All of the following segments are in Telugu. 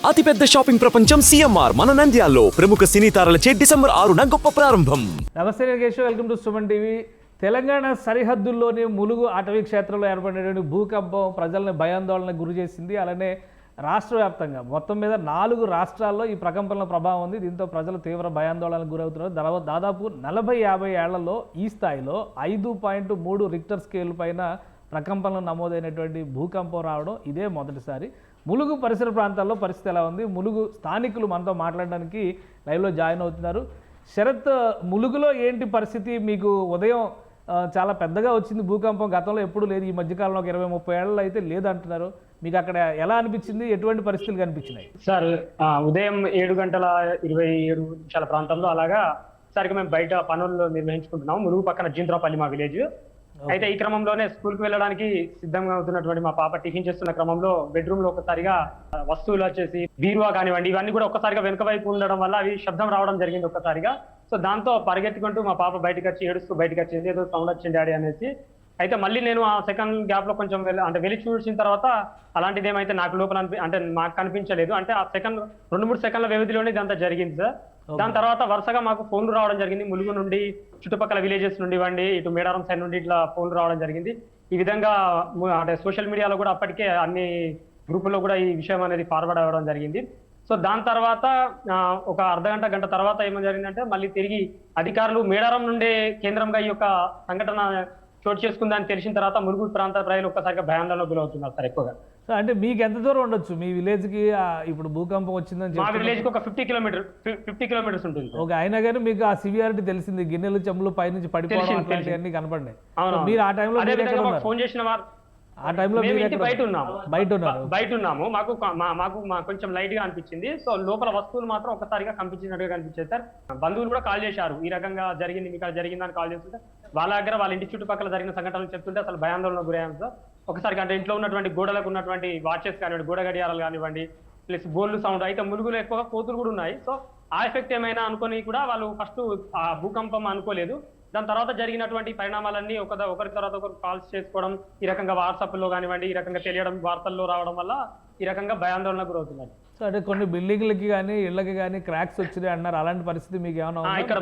అతిపెద్ద షాపింగ్ ప్రపంచం సిఎంఆర్ మన నంద్యాలలో ప్రముఖ సినీ తారలచే డిసెంబర్ 6న గొప్ప ప్రారంభం. నమస్తే Nageswara, welcome to Suman TV. Telangana సరిహద్దుల్లోని ములుగు అటవీ క్షేత్రంలో ఏర్పడినటువంటి భూకంపం ప్రజల్ని భయాందోళనకు గురి చేసింది. అలానే రాష్ట్ర వ్యాప్తంగా మొత్తం మీద 4 రాష్ట్రాల్లో ఈ ప్రకంపనల ప్రభావం ఉంది. దీంతో ప్రజలు తీవ్ర భయాందోళనకు గురవుతున్నారు. దాదాపు 40-50 ఏళ్లలో ఈ స్థాయిలో 5.3 రిక్టర్ స్కేల్ పైన ప్రకంపనలు నమోదైనటువంటి భూకంపం రావడం ఇదే మొదటిసారి. ములుగు పరిసర ప్రాంతాల్లో పరిస్థితి ఎలా ఉంది? ములుగు స్థానికులు మనతో మాట్లాడడానికి లైవ్లో జాయిన్ అవుతున్నారు. శరత్, ములుగులో ఏంటి పరిస్థితి? మీకు ఉదయం చాలా పెద్దగా వచ్చింది భూకంపం, గతంలో ఎప్పుడు లేదు, ఈ మధ్యకాలంలో ఒక 20-30 ఏళ్ళలో అయితే లేదంటున్నారు. మీకు అక్కడ ఎలా అనిపించింది? ఎటువంటి పరిస్థితులు కనిపించినాయి? సార్ ఉదయం 7:27 ప్రాంతంలో అలాగా సరిగ్గా మేము బయట పనులు నిర్వహించుకుంటున్నాం. ములుగు పక్కన జీంద్రాపల్లి మా విలేజ్. అయితే ఈ క్రమంలోనే స్కూల్కి వెళ్ళడానికి సిద్ధంగా అవుతున్నటువంటి మా పాప టిఫిన్ చేస్తున్న క్రమంలో బెడ్రూమ్ లో ఒక్కసారిగా వస్తువులు వచ్చేసి బీరువా కానివ్వండి, ఇవన్నీ కూడా ఒక్కసారిగా వెనుక వైపు ఉండడం వల్ల అవి శబ్దం రావడం జరిగింది ఒక్కసారిగా. సో దాంతో పరిగెత్తుకుంటూ మా పాప బయటకు వచ్చి ఏడుస్తూ బయటకు వచ్చింది, ఏదో సౌండ్ వచ్చింది డాడీ అనేసి. అయితే మళ్ళీ నేను ఆ సెకండ్ గ్యాప్ లో కొంచెం వెళ్ళి చూసిన తర్వాత అలాంటిది ఏమైతే నాకు లోపల అంటే మాకు కనిపించలేదు. అంటే ఆ 2-3 సెకండ్ల వ్యవధిలోనే ఇదంతా జరిగింది సార్. దాని తర్వాత వరుసగా మాకు ఫోన్లు రావడం జరిగింది. ములుగు నుండి, చుట్టుపక్కల విలేజెస్ నుండి ఇవ్వండి, ఇటు మేడారం సైడ్ నుండి ఇట్లా ఫోన్లు రావడం జరిగింది. ఈ విధంగా అంటే సోషల్ మీడియాలో కూడా అప్పటికే అన్ని గ్రూపుల్లో కూడా ఈ విషయం అనేది ఫార్వర్డ్ అవ్వడం జరిగింది. సో దాని తర్వాత ఒక గంట తర్వాత ఏమో జరిగిందంటే మళ్ళీ తిరిగి అధికారులు మేడారం నుండే కేంద్రంగా ఈ యొక్క సంఘటన చోటు చేసుకుందని తెలిసిన తర్వాత ములుగు ప్రాంత ప్రజలు ఒక్కసారిగా భయాందోళనకు గురవుతున్నారు సార్ ఎక్కువగా. అంటే మీకు ఎంత దూరం ఉండొచ్చు మీ విలేజ్ కి? ఇప్పుడు భూకంపం వచ్చిందని మా విలేజ్ కి ఒక 50 కిలోమీటర్స్ ఉంటుంది. ఓకే, అయినా కానీ మీకు ఆ సివియారిటీ తెలిసింది, గిన్నెలు చెంబులు పైనుంచి పడిపోవడం అట్లాంటివన్నీ కనపడినాయి. మీరు ఆ టైంలో ఫోన్ చేసిన వారు ఆ టైంలో బయట ఉన్నాము. మాకు కొంచెం లైట్ గా అనిపించింది. సో లోపల వస్తువులు మాత్రం ఒకసారిగా కనిపించినట్టుగా కనిపించేది సార్. బంధువులు కూడా కాల్ చేశారు, ఈ రకంగా జరిగింది, మీకు జరిగిందని కాల్ చేస్తుంటే వాళ్ళ దగ్గర వాళ్ళ ఇంటి చుట్టుపక్కల జరిగిన సంఘటనలు చెప్తుంటే అసలు భయాందోళనకు గురయ్యాము సార్. ఒకసారిగా అంటే ఇంట్లో ఉన్నటువంటి గోడలకు ఉన్నటువంటి వాచెస్ కానివ్వండి, గోడ గడియారాలు కానివ్వండి, ప్లస్ బోర్లు సౌండ్, అయితే ములుగులో ఎక్కువగా కోతులు కూడా ఉన్నాయి. సో ఆ ఎఫెక్ట్ ఏమైనా అనుకొని కూడా వాళ్ళు ఫస్ట్ ఆ భూకంపం అనుకోలేదు. దాని తర్వాత జరిగినటువంటి పరిణామాలన్నీ ఒకరి తర్వాత ఒకరు కాల్స్ చేసుకోవడం, ఈ రకంగా వాట్సాప్ లో కానివ్వండి, ఈ రకంగా తెలియడం, వార్తల్లో రావడం వల్ల ఈ రకంగా భయాందోళనకు గురవుతున్నారు. సో అంటే కొన్ని బిల్డింగ్లకి కానీ ఇళ్ళకి కానీ క్రాక్స్ వచ్చినాయి అన్నారు, అలాంటి పరిస్థితి మీకు ఏమైనా? ఇక్కడ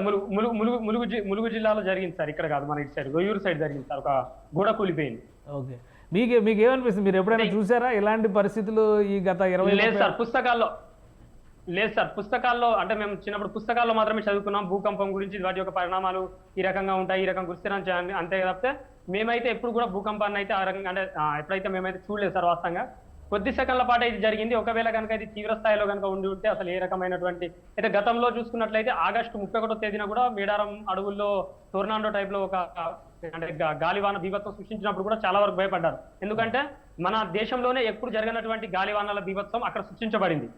ములుగు జిల్లాలో జరిగింది సార్. ఇక్కడ కాదు, మన ఇటు సైడ్ గొయ్యూరు సైడ్ జరిగింది సార్, ఒక గోడ కూలిపోయింది. ఓకే, మీకు ఏమనిపిస్తుంది? మీరు ఎప్పుడైనా చూసారా ఇలాంటి పరిస్థితులు ఈ గత 20? లేదు సార్, పుస్తకాల్లో అంటే మేము చిన్నప్పుడు పుస్తకాల్లో మాత్రమే చదువుకున్నాం భూకంపం గురించి, వాటి యొక్క పరిణామాలు ఈ రకంగా ఉంటాయి, ఈ రకంగా గుర్తించాలి అంతే తప్పితే మేమైతే ఎప్పుడు కూడా భూకంపాన్ని అయితే ఆ రకంగా అంటే ఎప్పుడైతే మేమైతే చూడలేదు సార్. వాస్తవంగా కొద్ది సెకండ్ల పాటు ఇది జరిగింది. ఒకవేళ కనుక ఇది తీవ్ర స్థాయిలో కనుక ఉండి ఉంటే అసలు ఏ రకమైనటువంటి అయితే గతంలో చూసుకున్నట్లయితే ఆగస్టు 31వ తేదీన కూడా మేడారం అడవుల్లో టోర్నాడో టైప్ లో ఒక అంటే గాలివాన బీభత్సం సృష్టించినప్పుడు కూడా చాలా వరకు భయపడ్డారు. ఎందుకంటే మన దేశంలోనే ఎప్పుడు జరగనటువంటి గాలివానల బీభత్సం అక్కడ సృష్టించబడింది.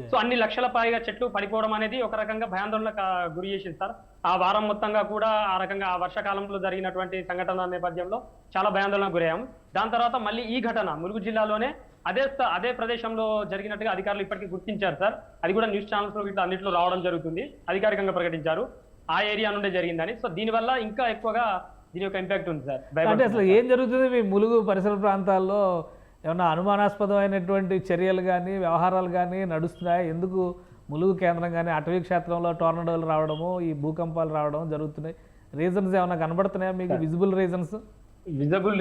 సో అన్ని లక్షల పైగా చెట్లు పడిపోవడం అనేది ఒక రకంగా భయాందోళనకు గురి చేసింది సార్. ఆ వారం మొత్తంగా కూడా ఆ రకంగా ఆ వర్షాకాలంలో జరిగినటువంటి సంఘటన నేపథ్యంలో చాలా భయాందోళనకు గురయ్యాము. దాని తర్వాత మళ్ళీ ఈ ఘటన ములుగు జిల్లాలోనే అదే ప్రదేశంలో జరిగినట్టుగా అధికారులు ఇప్పటికీ గుర్తించారు సార్. అది కూడా న్యూస్ ఛానల్స్ లో ఇట్లా అన్నింటిలో రావడం జరుగుతుంది, అధికారికంగా ప్రకటించారు ఆ ఏరియా నుండే జరిగిందని. సో దీనివల్ల ఇంకా ఎక్కువగా దీని యొక్క ఇంపాక్ట్ ఉంది సార్. అంటే అసలు ఏం జరుగుతుంది మీ ములుగు పరిసర ప్రాంతాల్లో? ఏమన్నా అనుమానాస్పదమైనటువంటి చర్యలు కానీ వ్యవహారాలు కానీ నడుస్తున్నాయి? ఎందుకు ములుగు కేంద్రం కానీ అటవీ క్షేత్రంలో టోర్నడోలు రావడము, ఈ భూకంపాలు రావడం జరుగుతున్నాయి? రీజన్స్ ఏమైనా కనబడుతున్నాయా మీకు? విజిబుల్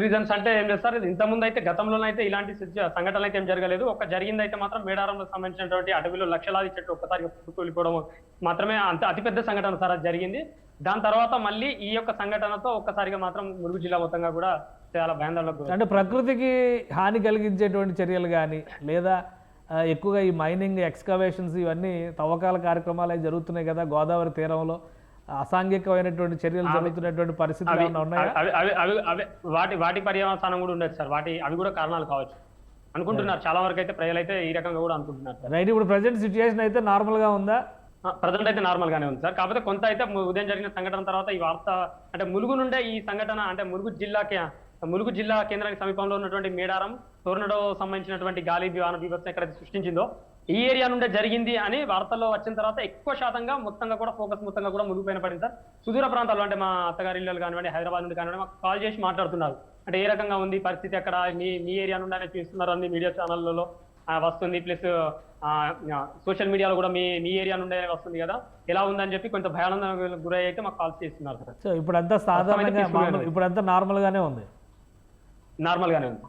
రీజన్స్ అంటే ఏం లేదు సార్. ఇంతకుముందు అయితే గతంలోనైతే ఇలాంటి సంఘటనలు అయితే ఏం జరగలేదు. జరిగింది అయితే మాత్రం మేడారంలో సంబంధించినటువంటి అటవీలో లక్షలాది చెట్లు ఒక్కసారిగా కూలిపోవడం మాత్రమే అతిపెద్ద సంఘటన సార్ అది జరిగింది. దాని తర్వాత మళ్ళీ ఈ యొక్క సంఘటనతో ఒక్కసారిగా మాత్రం ములుగు జిల్లా మొత్తంగా కూడా చాలా భయాందోళనకు. అంటే ప్రకృతికి హాని కలిగించేటువంటి చర్యలు కానీ లేదా ఎక్కువగా ఈ మైనింగ్ ఎక్స్కవేషన్స్ ఇవన్నీ తవ్వకాల కార్యక్రమాలు అవి జరుగుతున్నాయి కదా గోదావరి తీరంలో, అసాంఘికమైనటువంటి చర్యలు జరుగుతున్నటువంటి పరిస్థితులు ఉన్నాయా? వాటి పర్యవసానం కూడా ఉండదు సార్. అవి కూడా కారణాలు కావచ్చు అనుకుంటున్నారు చాలా వరకు అయితే ప్రజలైతే ఈ రకంగా కూడా అనుకుంటున్నారు. రైట్, ఇప్పుడు ప్రజెంట్ సిచ్యువేషన్ అయితే నార్మల్ గా ఉందా? ప్రజెంట్ అయితే నార్మల్ గానే ఉంది సార్. కాకపోతే కొంత అయితే ఉదయం జరిగిన సంఘటన తర్వాత ఈ వార్త అంటే ములుగు నుండే ఈ సంఘటన అంటే ములుగు జిల్లా కేంద్రానికి సమీపంలో ఉన్నటువంటి మేడారం టోర్నడో సంబంధించినటువంటి గాలి వాన బీభత్సం ఎక్కడైతే సృష్టించిందో ఈ ఏరియా నుండే జరిగింది అని వార్తల్లో వచ్చిన తర్వాత ఎక్కువ శాతంగా మొత్తంగా కూడా ఫోకస్ మొత్తంగా కూడా ములుగు పైన పడింది సార్. సుదూర ప్రాంతాల్లో అంటే మా అత్తగారి ఇళ్ళు కానివ్వండి, హైదరాబాద్ నుండి కానివ్వండి మాకు కాల్ చేసి మాట్లాడుతున్నారు. అంటే ఏ రకంగా ఉంది పరిస్థితి, అక్కడ మీ ఏరియా నుండి అనేది చూస్తున్నారు అన్ని మీడియా ఛానళ్లలో. వస్తుంది, ప్లస్ సోషల్ మీడియాలో కూడా మీ ఏరియా నుండే వస్తుంది కదా, ఎలా ఉందని చెప్పి కొంత భయానందం గురై అయితే మాకు కాల్స్ చేస్తున్నారు సార్. సో ఇప్పుడంతా సాధారణంగా ఇప్పుడంతా నార్మల్గానే ఉంది. నార్మల్ గానే ఉంది.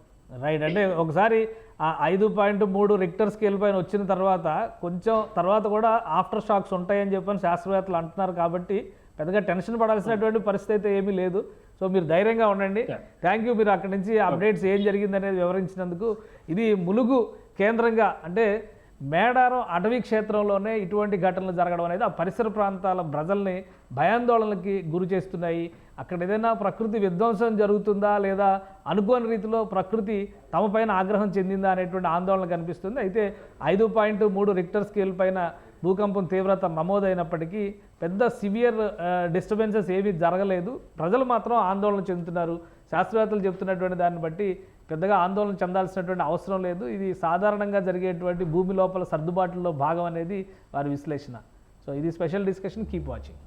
రైట్. అంటే ఒకసారి ఆ 5.3 రిక్టర్ స్కేల్ పైన వచ్చిన తర్వాత కొంచెం తర్వాత కూడా ఆఫ్టర్ షాక్స్ ఉంటాయని చెప్పని శాస్త్రవేత్తలు అంటున్నారు. కాబట్టి పెద్దగా టెన్షన్ పడాల్సినటువంటి పరిస్థితి అయితే ఏమీ లేదు. సో మీరు ధైర్యంగా ఉండండి. థ్యాంక్ యూ, మీరు అక్కడి నుంచి అప్డేట్స్ ఏం జరిగింది అనేది వివరించినందుకు. ఇది ములుగు కేంద్రంగా అంటే మేడారం అటవీ క్షేత్రంలోనే ఇటువంటి ఘటనలు జరగడం అనేది ఆ పరిసర ప్రాంతాల ప్రజల్ని భయాందోళనలకి గురి చేస్తున్నాయి. అక్కడ ఏదైనా ప్రకృతి విధ్వంసం జరుగుతుందా లేదా అనుకోని రీతిలో ప్రకృతి తమ పైన ఆగ్రహం చెందిందా అనేటువంటి ఆందోళన కనిపిస్తుంది. అయితే 5.3 రిక్టర్ స్కేల్ పైన భూకంపం తీవ్రత నమోదైనప్పటికీ పెద్ద సివియర్ డిస్టర్బెన్సెస్ ఏమీ జరగలేదు. ప్రజలు మాత్రం ఆందోళన చెందుతున్నారు. శాస్త్రవేత్తలు చెప్తున్నటువంటి దాన్ని బట్టి పెద్దగా ఆందోళన చెందాల్సినటువంటి అవసరం లేదు. ఇది సాధారణంగా జరిగేటువంటి భూమి లోపల సర్దుబాటులో భాగం అనేది వారి విశ్లేషణ. సో ఇది స్పెషల్ డిస్కషన్. Keep watching.